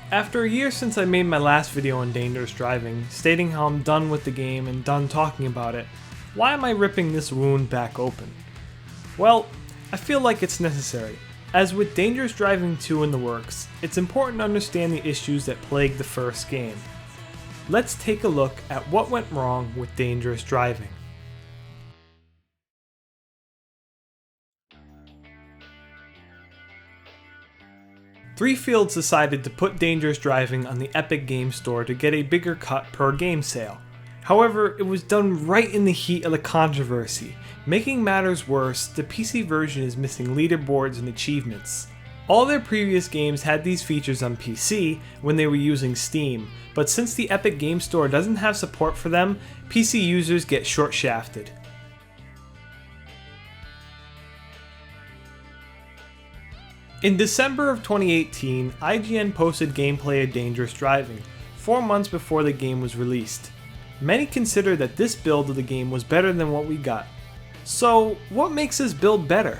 After a year since I made my last video on dangerous driving, stating how I'm done with the game and done talking about it, why am I ripping this wound back open? Well, I feel like it's necessary. As with Dangerous Driving 2 in the works, it's important to understand the issues that plagued the first game. Let's take a look at what went wrong with Dangerous Driving. Three Fields decided to put Dangerous Driving on the Epic Games Store to get a bigger cut per game sale. However, it was done right in the heat of the controversy. Making matters worse, the PC version is missing leaderboards and achievements. All their previous games had these features on PC when they were using Steam, but since the Epic Games Store doesn't have support for them, PC users get short-shafted. In December of 2018, IGN posted gameplay of Dangerous Driving, 4 months before the game was released. Many consider that this build of the game was better than what we got. So, what makes this build better?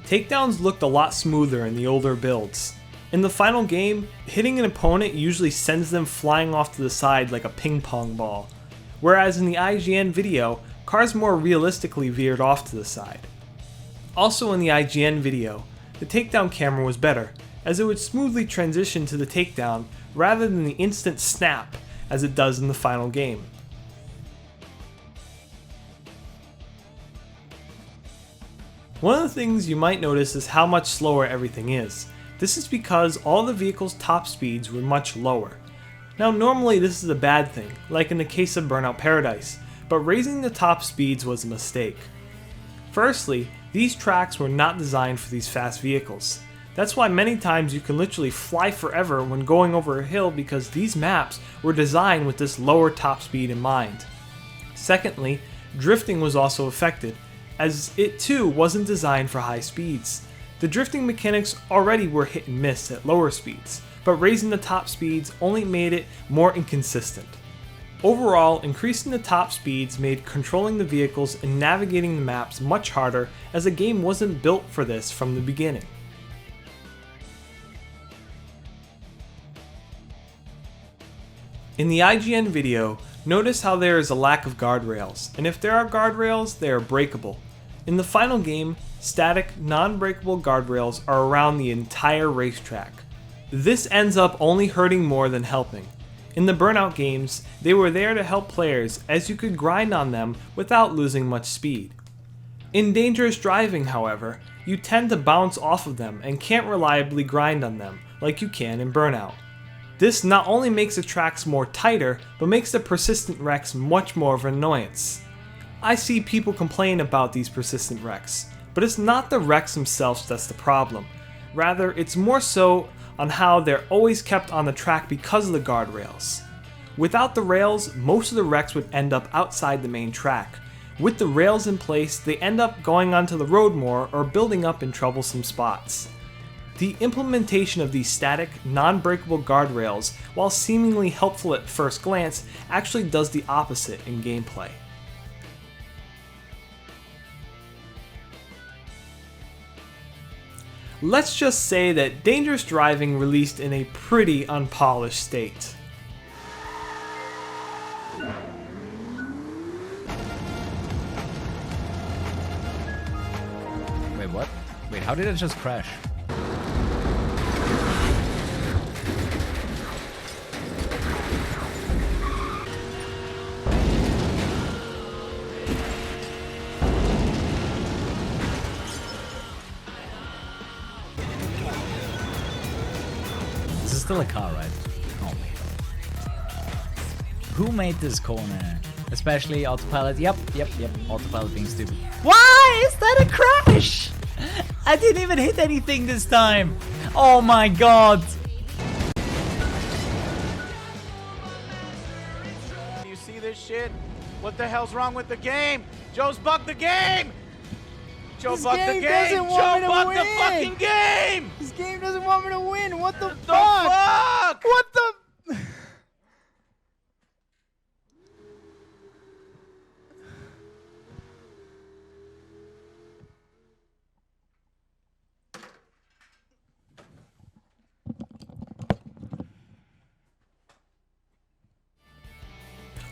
Takedowns looked a lot smoother in the older builds. In the final game, hitting an opponent usually sends them flying off to the side like a ping pong ball, whereas in the IGN video, cars more realistically veered off to the side. Also in the IGN video, the takedown camera was better, as it would smoothly transition to the takedown rather than the instant snap as it does in the final game. One of the things you might notice is how much slower everything is. This is because all the vehicles' top speeds were much lower. Now normally this is a bad thing, like in the case of Burnout Paradise, but raising the top speeds was a mistake. Firstly, these tracks were not designed for these fast vehicles. That's why many times you can literally fly forever when going over a hill because these maps were designed with this lower top speed in mind. Secondly, drifting was also affected, as it too wasn't designed for high speeds. The drifting mechanics already were hit and miss at lower speeds, but raising the top speeds only made it more inconsistent. Overall, increasing the top speeds made controlling the vehicles and navigating the maps much harder, as the game wasn't built for this from the beginning. In the IGN video, notice how there is a lack of guardrails, and if there are guardrails, they are breakable. In the final game, static, non-breakable guardrails are around the entire racetrack. This ends up only hurting more than helping. In the Burnout games, they were there to help players as you could grind on them without losing much speed. In Dangerous Driving, however, you tend to bounce off of them and can't reliably grind on them like you can in Burnout. This not only makes the tracks more tighter, but makes the persistent wrecks much more of an annoyance. I see people complain about these persistent wrecks, but it's not the wrecks themselves that's the problem. Rather, it's more so on how they're always kept on the track because of the guardrails. Without the rails, most of the wrecks would end up outside the main track. With the rails in place, they end up going onto the road more or building up in troublesome spots. The implementation of these static, non-breakable guardrails, while seemingly helpful at first glance, actually does the opposite in gameplay. Let's just say that Dangerous Driving released in a pretty unpolished state. Wait, what? Wait, how did it just crash? This is still a car, right? Oh man. Who made this corner? Especially autopilot. Yep. Autopilot being stupid. Why is that a crash? I didn't even hit anything this time. Oh my god. You see this shit? What the hell's wrong with the game? Joe's bugged the game! Joe bugged the game! Joe bugged the fucking game! This game doesn't want me to win. What the The fuck? fuck? What the?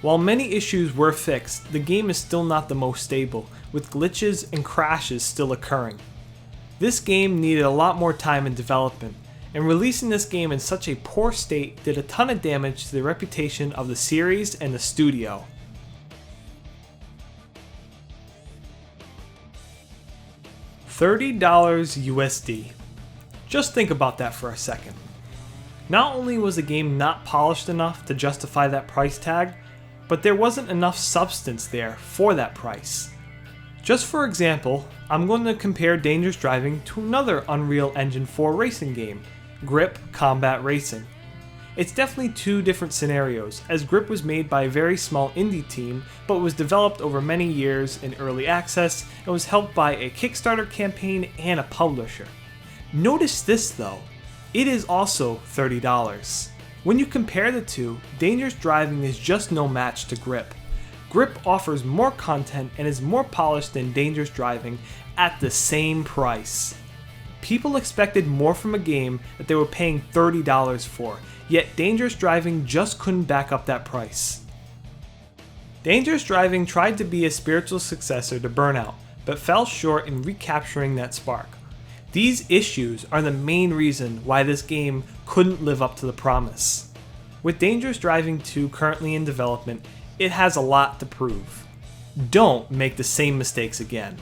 While many issues were fixed, the game is still not the most stable, with glitches and crashes still occurring. This game needed a lot more time in development, and releasing this game in such a poor state did a ton of damage to the reputation of the series and the studio. $30 USD. Just think about that for a second. Not only was the game not polished enough to justify that price tag, but there wasn't enough substance there for that price. Just for example, I'm going to compare Dangerous Driving to another Unreal Engine 4 racing game, Grip Combat Racing. It's definitely two different scenarios, as Grip was made by a very small indie team, but was developed over many years in early access and was helped by a Kickstarter campaign and a publisher. Notice this though, it is also $30. When you compare the two, Dangerous Driving is just no match to Grip. Grip offers more content and is more polished than Dangerous Driving at the same price. People expected more from a game that they were paying $30 for, yet Dangerous Driving just couldn't back up that price. Dangerous Driving tried to be a spiritual successor to Burnout, but fell short in recapturing that spark. These issues are the main reason why this game couldn't live up to the promise. With Dangerous Driving 2 currently in development, it has a lot to prove. Don't make the same mistakes again.